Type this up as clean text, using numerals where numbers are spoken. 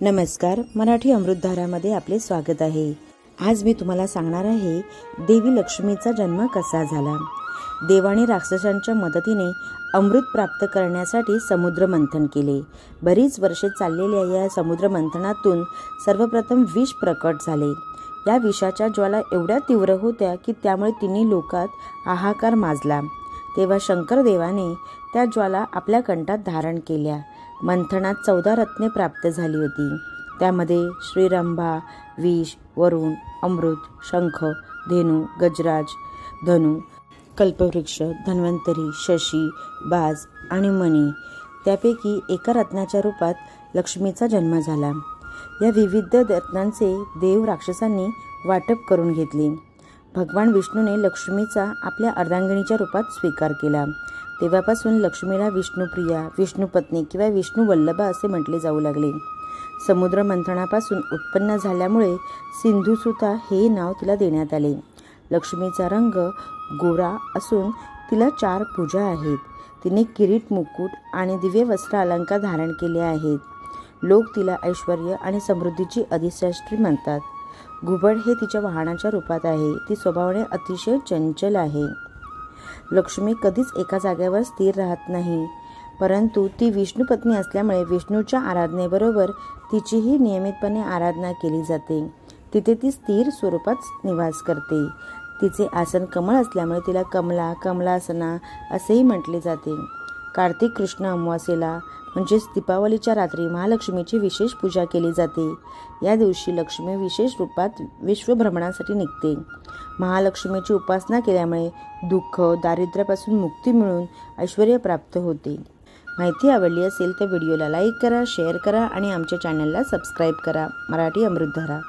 नमस्कार, मराठी अमृतधारामध्ये आपले स्वागत आहे। आज मी तुम्हाला सांगणार आहे देवी लक्ष्मीचा जन्म कसा झाला। देवाने राक्षसांच्या मदतीने अमृत प्राप्त करण्यासाठी समुद्र मंथन केले। बरीच वर्षे चाललेल्या या समुद्र मंथनातून सर्वप्रथम विष प्रकट झाले। या विषाच्या ज्वाला एवढ्या तीव्र होत्या की त्यामुळे तिन्ही लोकात हाहाकार माजला। तेव्हा शंकर देवाने त्या ज्वाला आपल्या कंठात धारण केल्या। मंथनात 14 रत्ने प्राप्त झाली होती। त्यामध्ये श्रीरंभा, विष, वरुण, अमृत, शंख, धेनू, गजराज, धनु, कल्पवृक्ष, धन्वंतरी, शशी, बाज आणि मणी त्यापैकी एका रत्नाच्या रूपात लक्ष्मीचा जन्म झाला। या विविध रत्नांचे देव राक्षसांनी वाटप करून घेतले। भगवान विष्णूने लक्ष्मीचा आपल्या अर्धांगिनीच्या रूपात स्वीकार केला। तेव्हापासून लक्ष्मीला विष्णुप्रिया, विष्णुपत्नी किंवा विष्णुवल्लभा असे म्हटले जाऊ लागले। समुद्र मंथनापासून उत्पन्न झाल्यामुळे सिंधुसुता हे नाव तिला देण्यात आले। लक्ष्मीचा रंग गोरा असून तिला 4 भुजा आहेत। तिने किरीट, मुकुट आणि दिव्य वस्त्र अलंकार धारण केले आहेत। लोक तिला ऐश्वर्य आणि समृद्धीची अधिष्ठात्री म्हणतात। घुबड हे तिच्या वाहनाच्या रूपात आहे। ती स्वभावाने अतिशय चंचल आहे। लक्ष्मी कधीच एका जागेवर स्थिर राहत नाही, परंतु ती विष्णुपत्नी असल्यामुळे विष्णूच्या आराधनेबरोबर तिचीही नियमितपणे आराधना केली जाते। तिथे ती स्थिर स्वरूपात निवास करते। तिचे आसन कमळ असल्यामुळे तिला कमला, कमलासना असेही म्हटले जाते। कार्तिक कृष्ण अमावास्येला म्हणजेच दीपावलीच्या रात्री महालक्ष्मीची विशेष पूजा केली जाते। या दिवशी लक्ष्मी विशेष रूपात विश्वभ्रमणासाठी निघते। महालक्ष्मीची उपासना केल्यामुळे दुःख, दारिद्र्यापासून मुक्ती मिळून ऐश्वर्य प्राप्त होते। माहिती आवडली असेल तर व्हिडिओला लाईक करा, शेअर करा आणि आमच्या चॅनलला सबस्क्राईब करा। मराठी अमृतधारा।